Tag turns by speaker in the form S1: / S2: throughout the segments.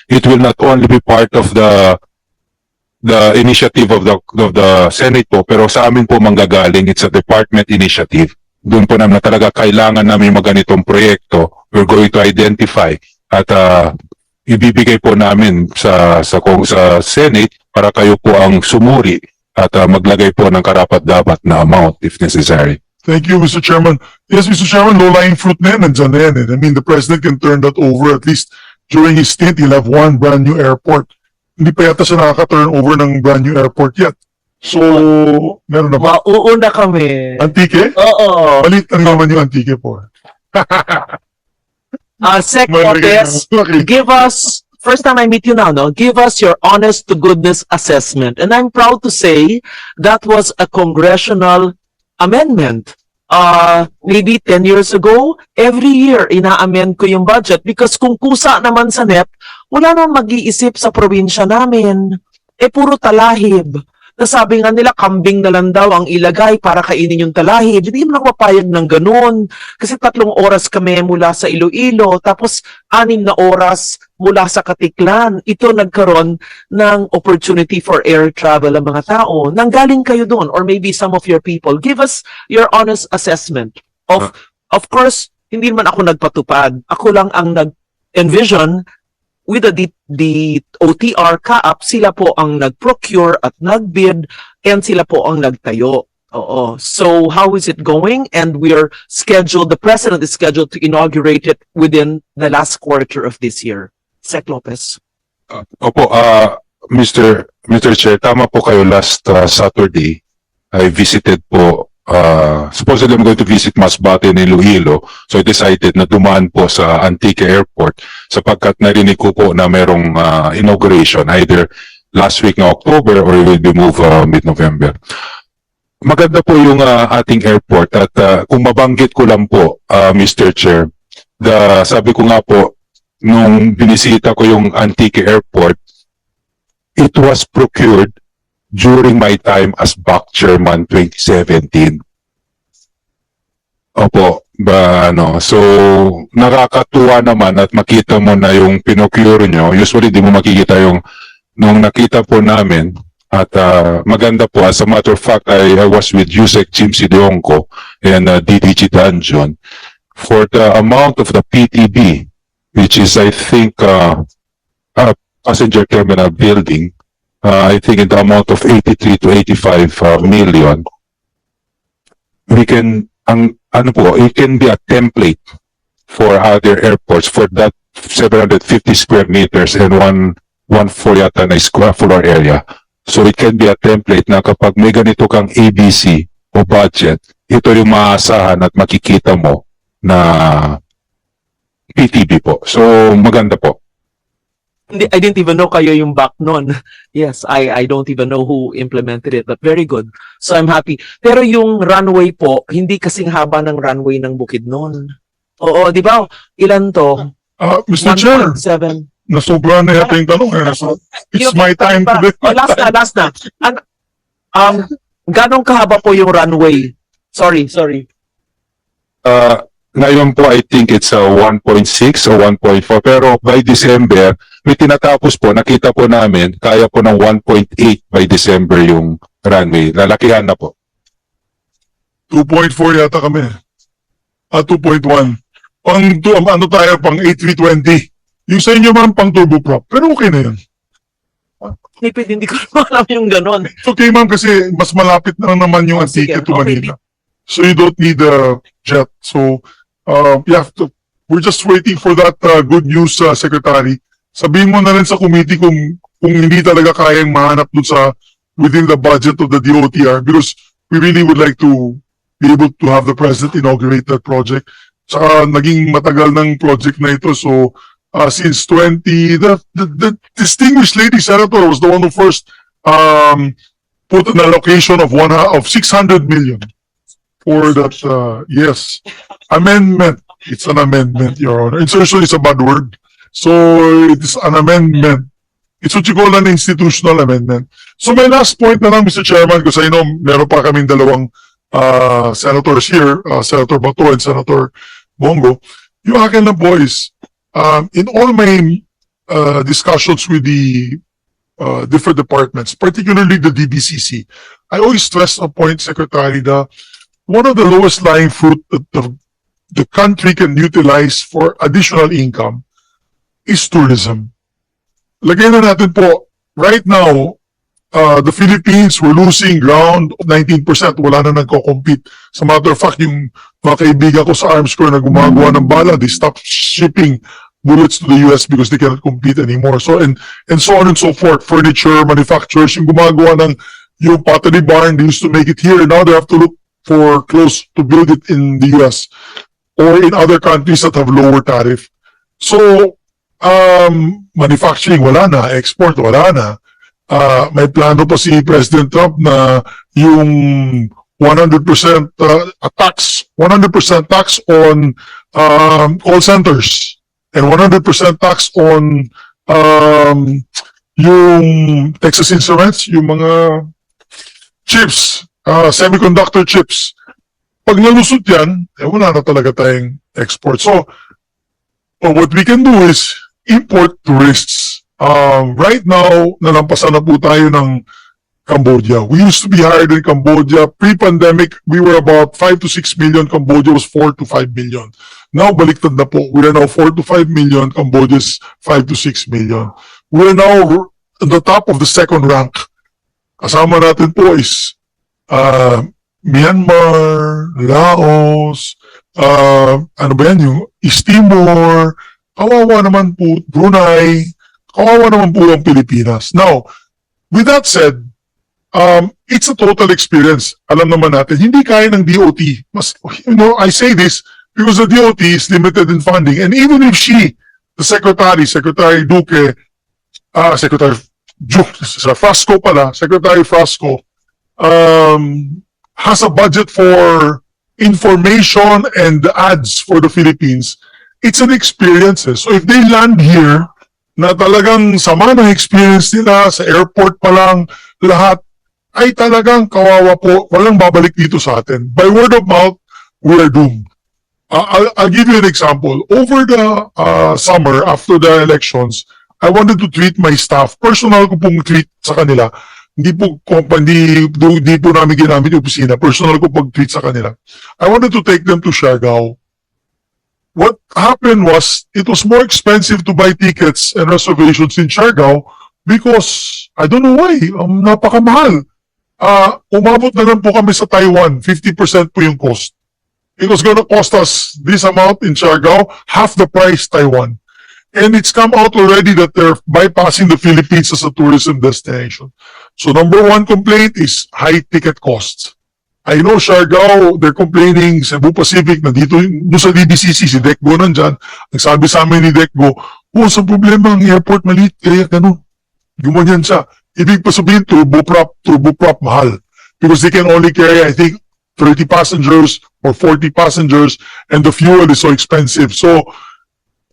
S1: it will not only be part of the initiative of the Senate po, pero sa amin po manggagaling, it's a department initiative. Doon po namin na talaga kailangan namin mga ganitong proyekto. We're going to identify at ibibigay po namin sa Senate para kayo po ang sumuri at maglagay po ng karapat-dapat na amount if necessary.
S2: Thank you, Mr. Chairman. Yes, Mr. Chairman, low-lying fruit na yan, nandyan na yan eh. I mean, the President can turn that over at least during his stint. He'll have one brand new airport. Hindi pa yata siya nakaka-turn over ng brand new airport yet. So, meron na ba?
S3: Mauuna kami.
S2: Antique?
S3: Oo.
S2: Malit lang naman yung antique po.
S3: Sec Lopez, give us, first time I meet you now, no? Give us your honest to goodness assessment. And I'm proud to say that was a congressional amendment. Maybe 10 years ago, every year ina-amend ko yung budget because kung kusa naman sa NEP, wala nang mag-iisip sa probinsya namin. Puro talahib. Nasabi nga nila, kambing na lang daw ang ilagay para kainin yung talahib. Hindi mo nakapapayag ng ganun. Kasi 3 oras kami mula sa Iloilo, tapos 6 na oras mula sa Katiklan. Ito nagkaroon ng opportunity for air travel ang mga tao. Nanggaling kayo doon, or maybe some of your people. Give us your honest assessment. Of course, hindi naman ako nagpatupad. Ako lang ang nag-envision with the OTR CAAP, sila po ang nag-procure at nag-bid, and sila po ang nagtayo. Oo. So, how is it going? And we're scheduled, the President is scheduled to inaugurate it within the last quarter of this year. Sec Lopez.
S1: Opo, Mr. Chair, tama po kayo last Saturday. I visited po, supposedly I'm going to visit Masbate and Iloilo. So I decided na dumaan po sa Antique Airport sapagkat narinig ko po na merong inauguration either last week na October or it will be moved mid-November. Maganda po yung ating airport at kung mabanggit ko lang po, Mr. Chair, sabi ko nga po, nung binisita ko yung Antique Airport, it was procured during my time as BAC Chairman 2017. Opo, so nakakatuwa naman at makita mo na yung pinocure nyo. Usually di mo makikita yung nung nakita po namin at maganda po. As a matter of fact, I was with Yusek Jim Sidionco and DDG Danjon for the amount of the PTB, which is I think passenger terminal building. I think in the amount of 83 to 85 million, we can, it can be a template for other airports for that 750 square meters and one floor yata na square floor area. So it can be a template na kapag may ganito kang ABC o budget, ito yung maaasahan at makikita mo na PTB po. So maganda po.
S3: I didn't even know kayo yung back nun. Yes, I don't even know who implemented it, but very good. So I'm happy. Pero yung runway po, hindi kasing haba ng runway ng Bukidnon. Oo, di ba? Ilan to?
S2: Mr. Chair,
S3: 1.7.
S2: nasobra na yata yung tanong. So it's my time to be.
S3: Oh, last na. Ganong kahaba po yung runway? Sorry.
S1: Ngayon po, I think it's 1.6 or 1.4. Pero by December, may tinatapos po, nakita po namin, kaya po ng 1.8 by December yung runway. Lalakihan na po.
S2: 2.4 yata kami. 2.1. Ano tayo, pang A320. Yung sa inyo man, pang turboprop. Pero okay na yan.
S3: Hindi ko alam yung ganon.
S2: It's okay, ma'am, kasi mas malapit na naman yung Antique to Manila. So you don't need a jet. So, we're just waiting for that good news, Secretary. Sabihin mo na rin sa committee kung hindi talaga kayang mahanap dun sa within the budget of the DOTR because we really would like to be able to have the President inaugurate that project. Saka naging matagal ng project na ito. So, since the distinguished lady senator was the one who first put an allocation of 600 million for that, yes, amendment. It's an amendment, Your Honor. Insertion is a bad word. So, it is an amendment. It's what you call an institutional amendment. So, my last point na lang, Mr. Chairman, because I know meron pa kaming dalawang senators here, Senator Bato and Senator Bongo. Yung akin na boys, in all my discussions with the different departments, particularly the DBCC, I always stress a point, Secretary, that one of the lowest lying fruit that the country can utilize for additional income is tourism. Lagay na natin po, right now, the Philippines were losing ground 19%. Wala na nagko-compete. As a matter of fact, yung mga kaibigan ko sa Arms Corps na gumagawa ng bala, they stopped shipping bullets to the US because they cannot compete anymore. So, and so on and so forth. Furniture, manufacturers, yung gumagawa ng yung pottery barn, they used to make it here. Now they have to look for close to build it in the US or in other countries that have lower tariff. So, manufacturing, wala na. Export, wala na. May plano pa si President Trump na yung 100% tax, 100% tax on call centers and 100% tax on yung Texas Instruments, yung mga chips, semiconductor chips. Pag nalusot yan, wala na talaga tayong export. So, what we can do is import tourists. Right now, nalampasan na po tayo ng Cambodia. We used to be higher than Cambodia. Pre-pandemic, we were about 5 to 6 million. Cambodia was 4 to 5 million. Now, baliktad na po. We are now 4 to 5 million. Cambodia is 5 to 6 million. We are now at the top of the second rank. Kasama natin po is Myanmar, Laos, ano ba yan, yung East Timor, kawawa naman po, Brunei, kawawa naman po ang Pilipinas. Now, with that said, it's a total experience. Alam naman natin, hindi kaya ng DOT. I say this because the DOT is limited in funding. And even if the Secretary Duque, Secretary Frasco, has a budget for information and ads for the Philippines, it's an experience. So if they land here, na talagang sama ng experience nila sa airport pa lang, lahat, ay talagang kawawa po, walang babalik dito sa atin. By word of mouth, we are doomed. I'll give you an example. Over the summer, after the elections, I wanted to treat my staff. Personal ko pong treat sa kanila. Hindi po namin ginamit yung opisina. Personal ko pag-treat sa kanila. I wanted to take them to Siargao. What happened was, it was more expensive to buy tickets and reservations in Siargao because, I don't know why, napakamahal. Umabot na lang po kami sa Taiwan, 50% po yung cost. It was gonna cost us this amount in Siargao, half the price Taiwan. And it's come out already that they're bypassing the Philippines as a tourism destination. So number one complaint is high ticket costs. I know Siargao, they're complaining, Cebu Pacific, nandito doon sa DBCC, si Decgo nandyan. Nagsabi sa amin ni Decgo, sa problema ang airport maliit, kaya ganun. Gumanyan siya. Ibig pa sabihin, turboprop mahal. Because they can only carry, I think, 30 passengers or 40 passengers, and the fuel is so expensive. So,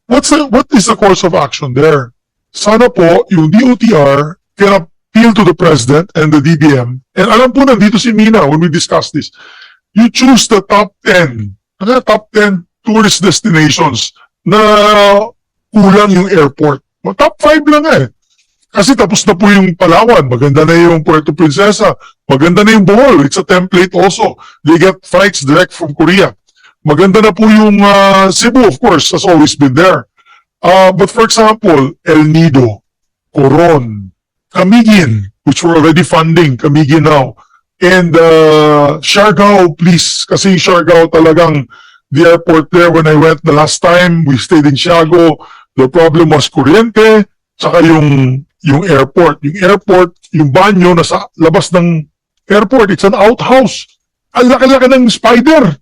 S2: what is the course of action there? Sana po, yung DOTR can appeal to the President and the DBM. And alam po nandito si Mina when we discuss this. You choose the top 10 tourist destinations na kulang yung airport. Top 5 lang eh. Kasi tapos na po yung Palawan, maganda na yung Puerto Princesa, maganda na yung Bohol, it's a template also. They get flights direct from Korea. Maganda na po yung Cebu, of course, has always been there. But for example, El Nido, Coron, Camiguin, which we're already funding, Camiguin now, and Siargao, please, kasi Siargao talagang the airport there, when I went the last time, we stayed in Siargao, the problem was kuryente, saka yung airport. Yung airport, yung banyo nasa labas ng airport, it's an outhouse. Ang laki-laki ng spider.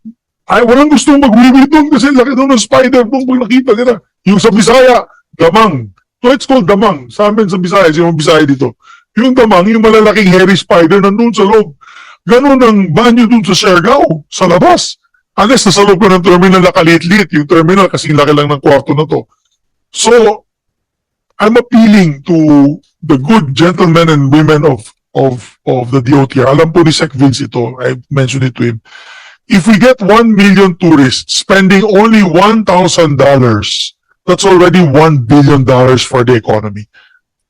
S2: Ay, walang gustong mag-wiwi doon kasi laki doon ng spider doon pag nakita nila. Yung sa Bisaya, damang. So it's called damang. Sa amin sa Bisaya, yung Bisaya dito. Yung damang, yung malalaking hairy spider nandun sa loob. Ganun ang banyo doon sa Siargao, sa labas. Unless nasa loob ko ng terminal nakaliit-liit, yung terminal kasing laki lang ng kwarto na to. So, I'm appealing to the good gentlemen and women of the DOTR. Alam po ni Sec Vince ito. I mentioned it to him. If we get 1 million tourists spending only $1,000 That's already $1 billion for the economy.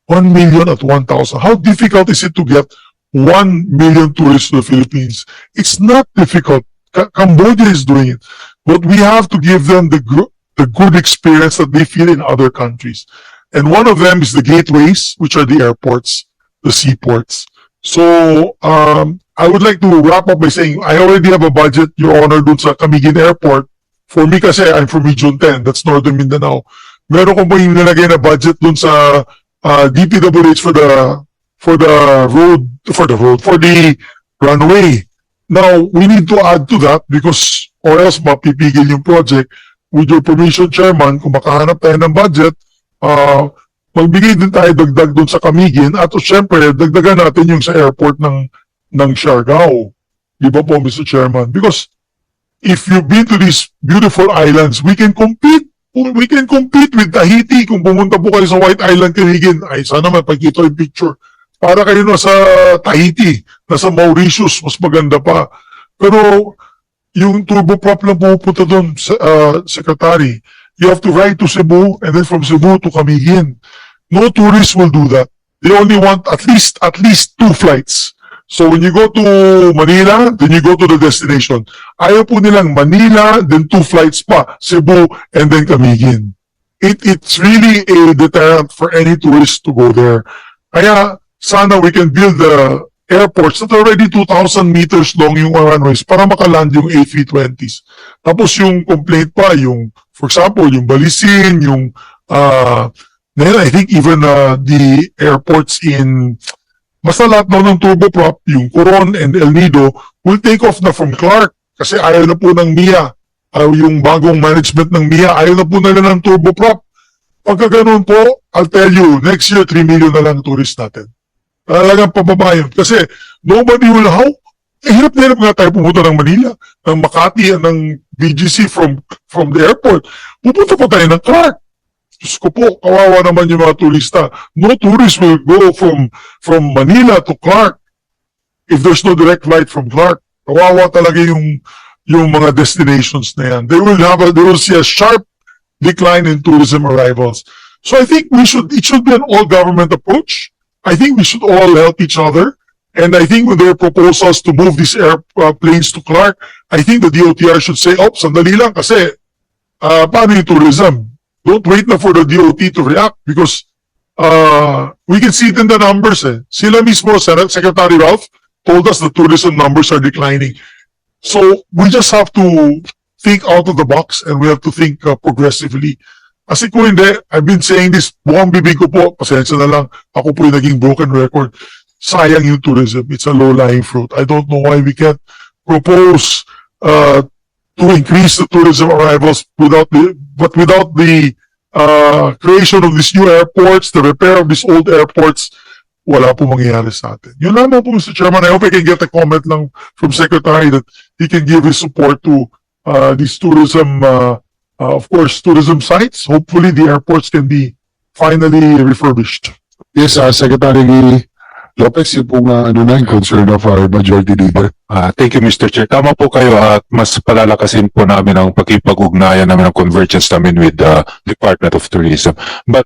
S2: 1 million at 1,000. How difficult is it to get 1 million tourists to the Philippines? It's not difficult. Cambodia is doing it. But we have to give them the good experience that they feel in other countries. And one of them is the gateways, which are the airports, the seaports. So, I would like to wrap up by saying, I already have a budget, Your Honor, dun sa Camiguin Airport. For me kasi, I'm from Region 10, that's Northern Mindanao. Meron ko po yung nilagay na budget dun sa DPWH for the runway. Now, we need to add to that because or else mapipigil yung project. With your permission, Chairman, kung makahanap tayo ng budget, magbigay din tayo dagdag dun sa Camiguin at syempre, dagdagan natin yung sa airport ng Siargao. Di ba po, Mr. Chairman? Because if you've been to these beautiful islands, we can compete. We can compete with Tahiti. Kung pumunta po kayo sa White Island, Camiguin, ay sana mapagkita yung picture. Para kayo nasa Tahiti, nasa Mauritius, mas maganda pa. Pero yung turboprop lang pupunta doon, Secretary, you have to ride to Cebu and then from Cebu to Camiguin. No tourists will do that. They only want at least 2 flights. So when you go to Manila, then you go to the destination. Ayaw po nilang Manila, then 2 flights pa, Cebu, and then Camiguin. It's really a deterrent for any tourist to go there. Kaya sana we can build the airports that are already 2,000 meters long yung runways para makaland yung A320s. Tapos yung complaint pa, yung, for example, yung Balisin, yung, I think even the airports in basta lahat daw ng turboprop, yung Coron and El Nido, will take off na from Clark kasi ayaw na po ng MIA. Yung bagong management ng MIA, ayaw na po nila ng turboprop. Pagka ganun po, I'll tell you, next year, 3 million na lang tourist natin. Talagang pababa yun. Kasi nobody will, hirap na hirap nga tayo pumunta ng Manila, ng Makati, ng BGC from the airport. Pupunta pa tayo ng Clark. Diyos ko po, kawawa naman yung mga turista. No tourists will go from Manila to Clark if there's no direct flight from Clark. Kawawa talaga yung mga destinations na yan. They will see a sharp decline in tourism arrivals. So I think it should be an all-government approach. I think we should all help each other. And I think when there are proposals to move these airplanes to Clark, I think the DOTR should say, sandali lang kasi paano yung tourism? Don't wait na for the DOT to react because we can see it in the numbers. Sila mismo, Secretary Ralph, told us the tourism numbers are declining. So we just have to think out of the box and we have to think progressively. Kasi kung hindi, I've been saying this, buwang bibig ko po, pasensya na lang, ako po yung naging broken record. Sayang yung tourism. It's a low-lying fruit. I don't know why we can't propose to increase the tourism arrivals without the creation of these new airports, the repair of these old airports, wala po mangyayari sa atin. Yun lamang po, Mr. Chairman. I hope I can get a comment lang from Secretary that he can give his support to these tourism, of course, tourism sites. Hopefully, the airports can be finally refurbished.
S4: Yes, Secretary Lopez, yung pong yung concern of our majority leader.
S1: Thank you, Mr. Chair. Tama po kayo at mas palalakasin po namin ang pagkipag-ugnayan namin ng convergence namin with the Department of Tourism. But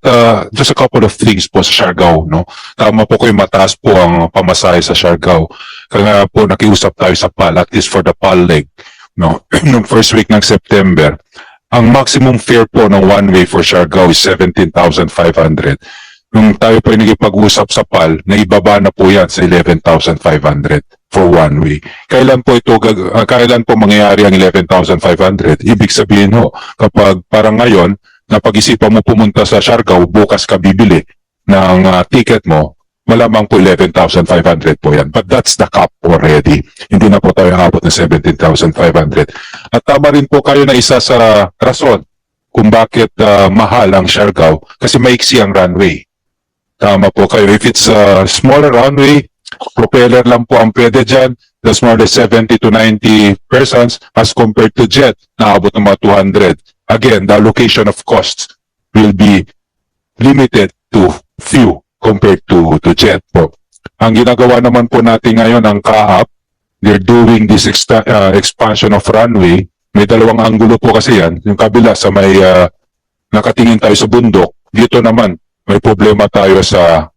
S1: just a couple of things po sa Siargao, no? Tama po kayo, mataas po ang pamasahe sa Siargao. Kaya po nakiusap tayo sa PAL, at least for the PAL leg, no? Noong first week ng September, ang maximum fare po ng one way for Siargao is 17,500. Nung tayo po nagipag-usap sa PAL, naibaba na po yan sa 11,500 for one way. Kailan po mangyayari ang 11,500? Ibig sabihin ho, kapag parang ngayon, napag-isipan mo pumunta sa Siargao, bukas ka bibili ng ticket mo, malamang po 11,500 po yan. But that's the cap already. Hindi na po tayo abot ng 17,500. At tama rin po kayo na isa sa rason kung bakit mahal ang Siargao, kasi maiksi ang runway. Tama po kayo. If it's a smaller runway, propeller lang po ang pwede dyan. That's more than 70 to 90 persons as compared to jet, naabot ng mga 200. Again, the allocation of costs will be limited to few compared to jet po. Ang ginagawa naman po natin ngayon, ang CAAP, they're doing this expansion of runway. May dalawang anggulo po kasi yan. Yung kabila sa may nakatingin tayo sa bundok. Dito naman, may problema tayo sa